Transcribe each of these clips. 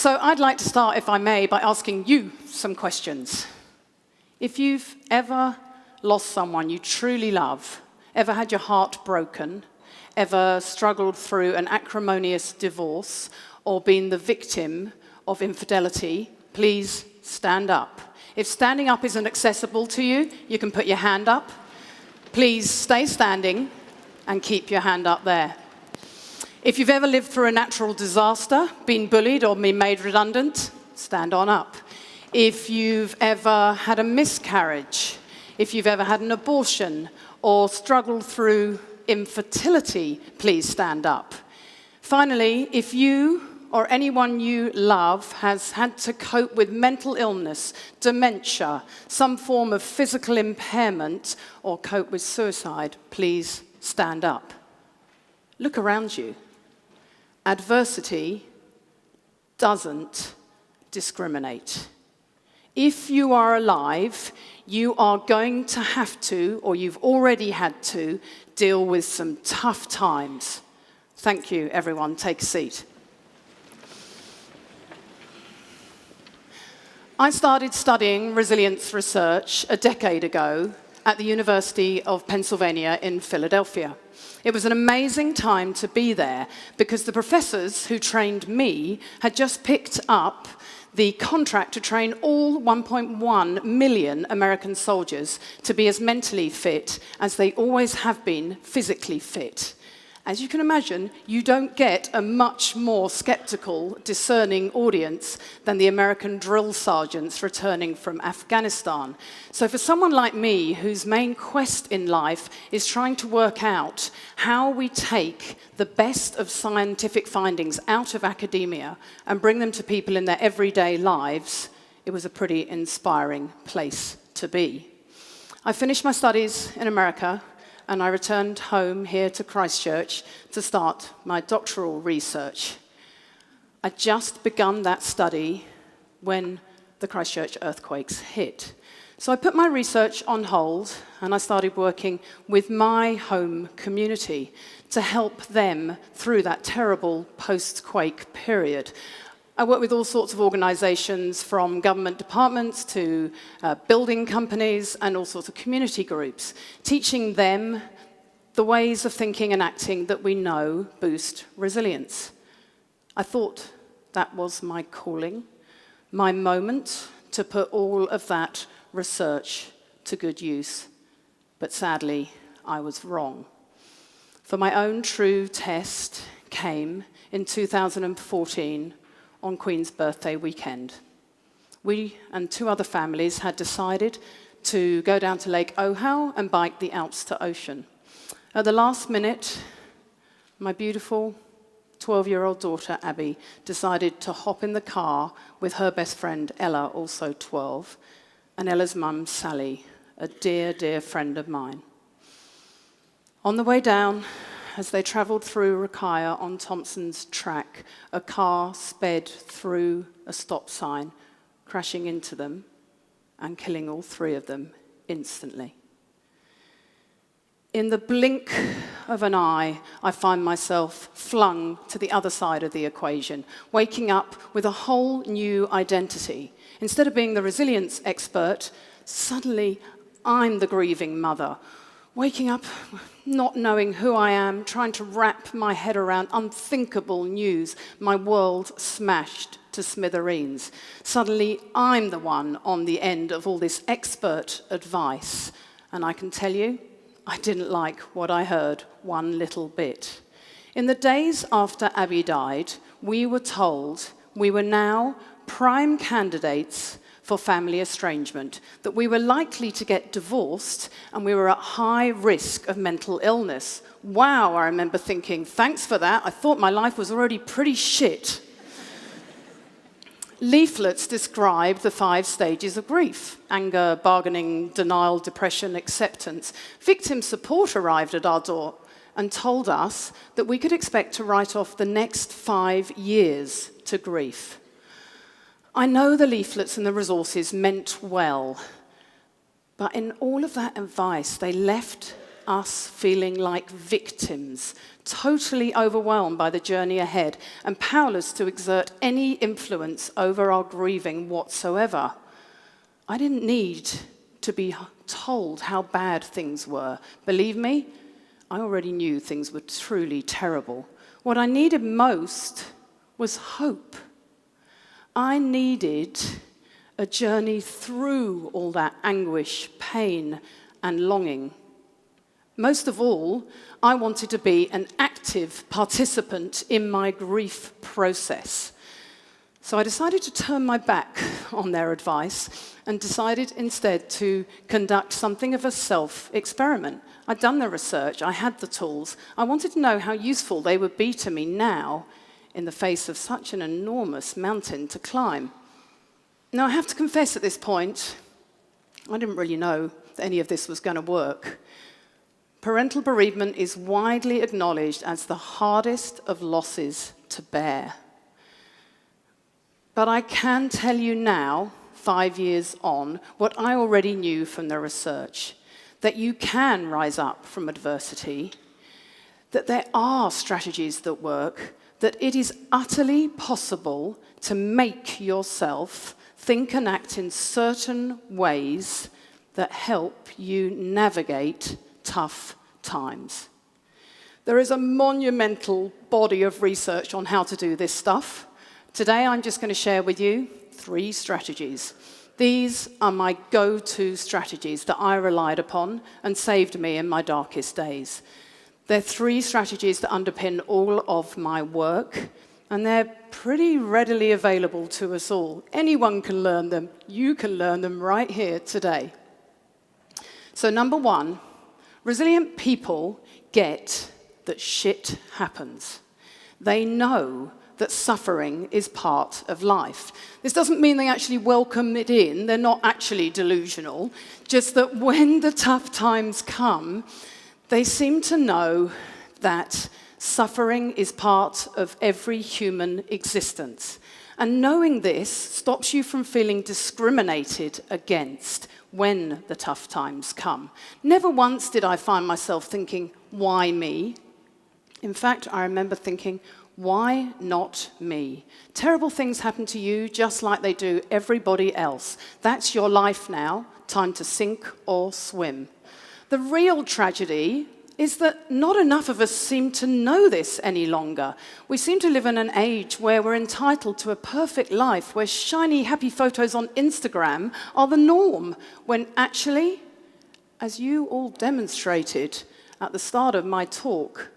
So I'd like to start, if I may, by asking you some questions. If you've ever lost someone you truly love, ever had your heart broken, ever struggled through an acrimonious divorce, or been the victim of infidelity, please stand up. If standing up isn't accessible to you, you can put your hand up. Please stay standing and keep your hand up there. If you've ever lived through a natural disaster, been bullied or been made redundant, stand on up. If you've ever had a miscarriage, if you've ever had an abortion or struggled through infertility, please stand up. Finally, if you or anyone you love has had to cope with mental illness, dementia, some form of physical impairment, or cope with suicide, please stand up. Look around you. Adversity doesn't discriminate. If you are alive, you are going to have to, or you've already had to, deal with some tough times. Thank you, everyone. Take a seat. I started studying resilience research a decade ago at the University of Pennsylvania in Philadelphia. It was an amazing time to be there because the professors who trained me had just picked up the contract to train all 1.1 million American soldiers to be as mentally fit as they always have been physically fit. As you can imagine, you don't get a much more skeptical, discerning audience than the American drill sergeants returning from Afghanistan. So for someone like me, whose main quest in life is trying to work out how we take the best of scientific findings out of academia and bring them to people in their everyday lives, it was a pretty inspiring place to be. I finished my studies in America, and I returned home here to Christchurch to start my doctoral research. I'd just begun that study when the Christchurch earthquakes hit. So I put my research on hold, and I started working with my home community to help them through that terrible post-quake period. I work with all sorts of organizations, from government departments to building companies and all sorts of community groups, teaching them the ways of thinking and acting that we know boost resilience. I thought that was my calling, my moment to put all of that research to good use. But sadly, I was wrong. For my own true test came in 2014, on Queen's birthday weekend. We and two other families had decided to go down to Lake Ohau and bike the Alps to Ocean. At the last minute, my beautiful 12-year-old daughter, Abby, decided to hop in the car with her best friend, Ella, also 12, and Ella's mum, Sally, a dear, dear friend of mine. On the way down, as they travelled through Rakaia on Thompson's track, a car sped through a stop sign, crashing into them and killing all three of them instantly. In the blink of an eye, I find myself flung to the other side of the equation, waking up with a whole new identity. Instead of being the resilience expert, suddenly I'm the grieving mother, waking up not knowing who I am, trying to wrap my head around unthinkable news, my world smashed to smithereens. Suddenly, I'm the one on the end of all this expert advice. And I can tell you, I didn't like what I heard one little bit. In the days after Abby died, we were told we were now prime candidates for family estrangement, that we were likely to get divorced and we were at high risk of mental illness. Wow, I remember thinking, thanks for that. I thought my life was already pretty shit. Leaflets describe the 5 stages of grief: anger, bargaining, denial, depression, acceptance. Victim support arrived at our door and told us that we could expect to write off the next 5 years to grief. I know the leaflets and the resources meant well, but in all of that advice, they left us feeling like victims, totally overwhelmed by the journey ahead and powerless to exert any influence over our grieving whatsoever. I didn't need to be told how bad things were. Believe me, I already knew things were truly terrible. What I needed most was hope. I needed a journey through all that anguish, pain, and longing. Most of all, I wanted to be an active participant in my grief process. So I decided to turn my back on their advice and decided instead to conduct something of a self-experiment. I'd done the research, I had the tools. I wanted to know how useful they would be to me now in the face of such an enormous mountain to climb. Now, I have to confess at this point, I didn't really know that any of this was going to work. Parental bereavement is widely acknowledged as the hardest of losses to bear. But I can tell you now, 5 years on, what I already knew from the research, that you can rise up from adversity, that there are strategies that work, that it is utterly possible to make yourself think and act in certain ways that help you navigate tough times. There is a monumental body of research on how to do this stuff. Today, I'm just going to share with you 3 strategies. These are my go-to strategies that I relied upon and saved me in my darkest days. They're 3 strategies that underpin all of my work, and they're pretty readily available to us all. Anyone can learn them. You can learn them right here today. So number 1, resilient people get that shit happens. They know that suffering is part of life. This doesn't mean they actually welcome it in. They're not actually delusional. Just that when the tough times come, they seem to know that suffering is part of every human existence. And knowing this stops you from feeling discriminated against when the tough times come. Never once did I find myself thinking, why me? In fact, I remember thinking, why not me? Terrible things happen to you just like they do everybody else. That's your life now, time to sink or swim. The real tragedy is that not enough of us seem to know this any longer. We seem to live in an age where we're entitled to a perfect life, where shiny, happy photos on Instagram are the norm, when actually, as you all demonstrated at the start of my talk,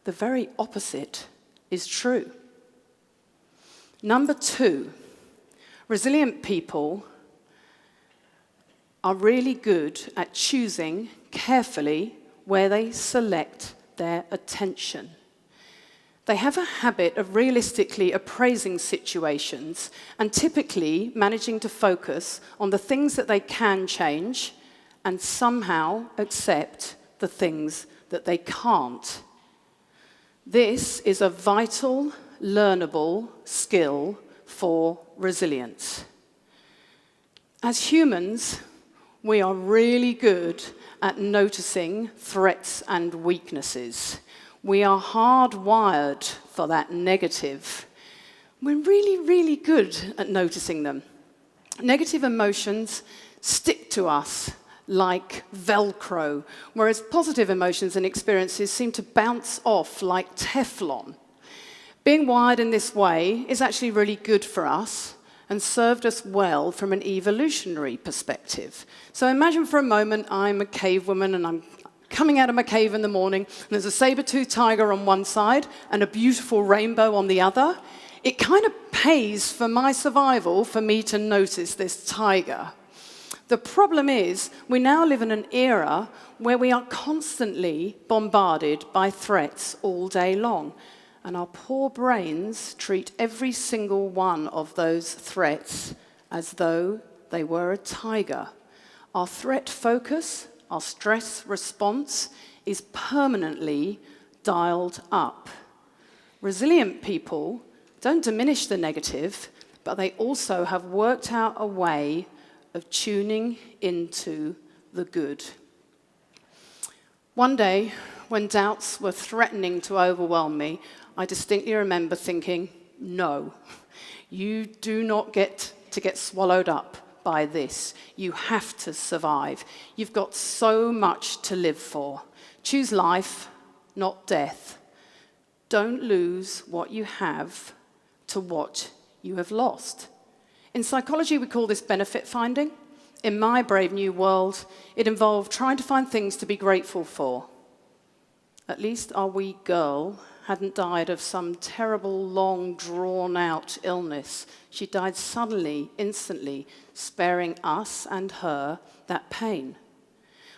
the very opposite is true. Number 2, resilient people are really good at choosing carefully where they select their attention. They have a habit of realistically appraising situations and typically managing to focus on the things that they can change and somehow accept the things that they can't. This is a vital, learnable skill for resilience. As humans, we are really good at noticing threats and weaknesses. We are hardwired for that negative. We're really, really good at noticing them. Negative emotions stick to us like Velcro, whereas positive emotions and experiences seem to bounce off like Teflon. Being wired in this way is actually really good for us and served us well from an evolutionary perspective. So imagine for a moment I'm a cave woman and I'm coming out of my cave in the morning and there's a saber-toothed tiger on one side and a beautiful rainbow on the other. It kind of pays for my survival for me to notice this tiger. The problem is, we now live in an era where we are constantly bombarded by threats all day long. And our poor brains treat every single one of those threats as though they were a tiger. Our threat focus, our stress response, is permanently dialed up. Resilient people don't diminish the negative, but they also have worked out a way of tuning into the good. One day, when doubts were threatening to overwhelm me, I distinctly remember thinking, no, you do not get to get swallowed up by this. You have to survive. You've got so much to live for. Choose life, not death. Don't lose what you have to what you have lost. In psychology, we call this benefit finding. In my brave new world, it involved trying to find things to be grateful for. At least our wee girl hadn't died of some terrible, long, drawn-out illness. She died suddenly, instantly, sparing us and her that pain.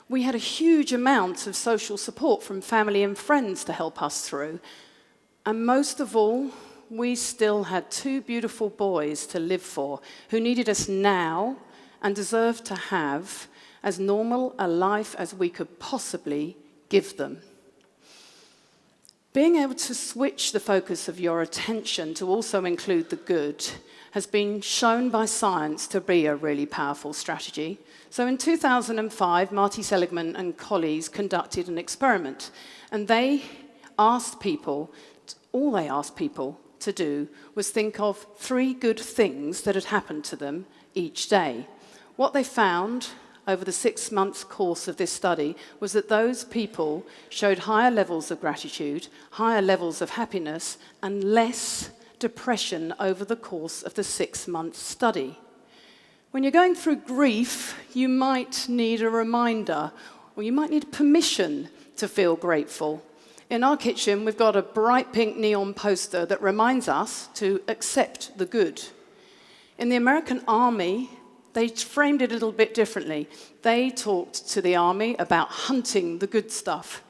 We had a huge amount of social support from family and friends to help us through. And most of all, we still had two beautiful boys to live for who needed us now and deserved to have as normal a life as we could possibly give them. Being able to switch the focus of your attention to also include the good has been shown by science to be a really powerful strategy. So in 2005, Marty Seligman and colleagues conducted an experiment, and all they asked people to do was think of 3 good things that had happened to them each day. What they found over the 6 months course of this study was that those people showed higher levels of gratitude, higher levels of happiness, and less depression over the course of the 6-month study. When you're going through grief, you might need a reminder, or you might need permission to feel grateful. In our kitchen, we've got a bright pink neon poster that reminds us to accept the good. In the American Army, they framed it a little bit differently. They talked to the army about hunting the good stuff.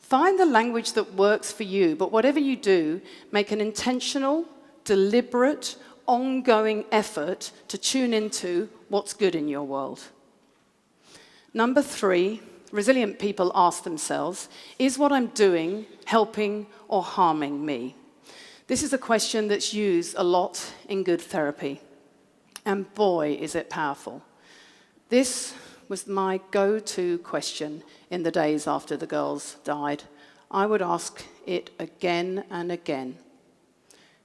Find the language that works for you, but whatever you do, make an intentional, deliberate, ongoing effort to tune into what's good in your world. Number 3, resilient people ask themselves, is what I'm doing helping or harming me? This is a question that's used a lot in good therapy. And boy, is it powerful. This was my go-to question in the days after the girls died. I would ask it again and again.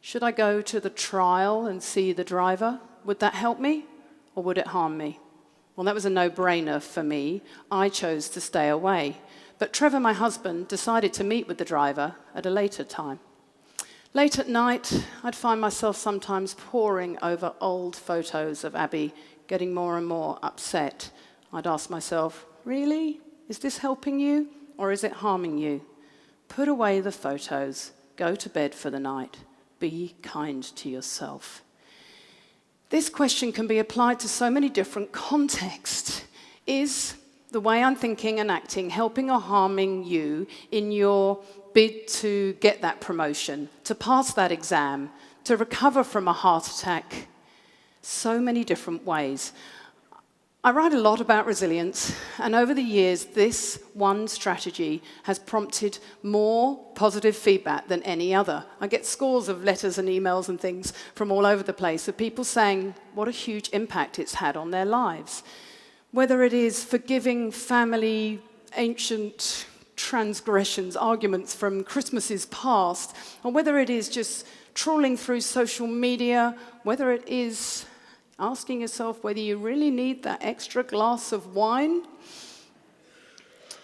Should I go to the trial and see the driver? Would that help me, or would it harm me? Well, that was a no-brainer for me. I chose to stay away. But Trevor, my husband, decided to meet with the driver at a later time. Late at night, I'd find myself sometimes poring over old photos of Abby, getting more and more upset. I'd ask myself, really? Is this helping you, or is it harming you? Put away the photos. Go to bed for the night. Be kind to yourself. This question can be applied to so many different contexts. Is the way I'm thinking and acting helping or harming you in your bid to get that promotion, to pass that exam, to recover from a heart attack? So many different ways. I write a lot about resilience, and over the years, this one strategy has prompted more positive feedback than any other. I get scores of letters and emails and things from all over the place of people saying what a huge impact it's had on their lives. Whether it is forgiving family, ancient transgressions, arguments from Christmases past, or whether it is just trawling through social media, whether it is asking yourself whether you really need that extra glass of wine,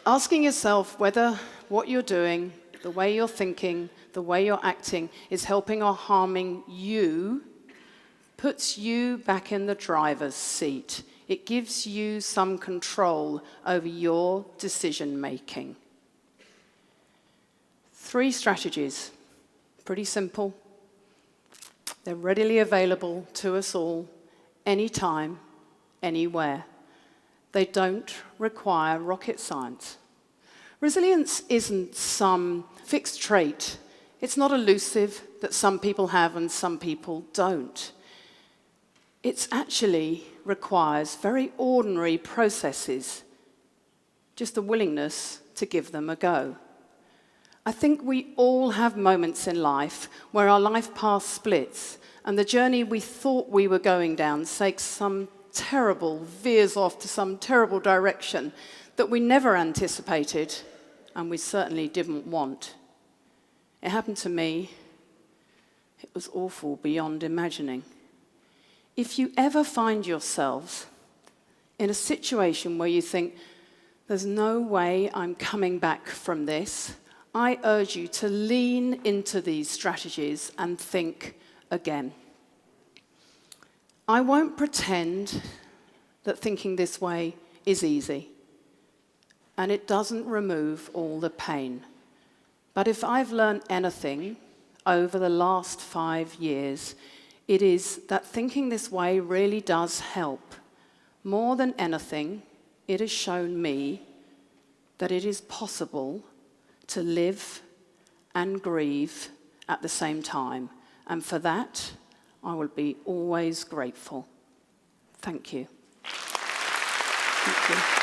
asking yourself whether what you're doing, the way you're thinking, the way you're acting is helping or harming you, puts you back in the driver's seat. It gives you some control over your decision-making. 3 strategies, pretty simple. They're readily available to us all, anytime, anywhere. They don't require rocket science. Resilience isn't some fixed trait. It's not elusive that some people have and some people don't. It actually requires very ordinary processes, just the willingness to give them a go. I think we all have moments in life where our life path splits and the journey we thought we were going down veers off to some terrible direction that we never anticipated and we certainly didn't want. It happened to me. It was awful beyond imagining. If you ever find yourselves in a situation where you think, there's no way I'm coming back from this, I urge you to lean into these strategies and think again. I won't pretend that thinking this way is easy, and it doesn't remove all the pain. But if I've learned anything over the last 5 years, it is that thinking this way really does help. More than anything, it has shown me that it is possible to live and grieve at the same time. And for that, I will be always grateful. Thank you. Thank you.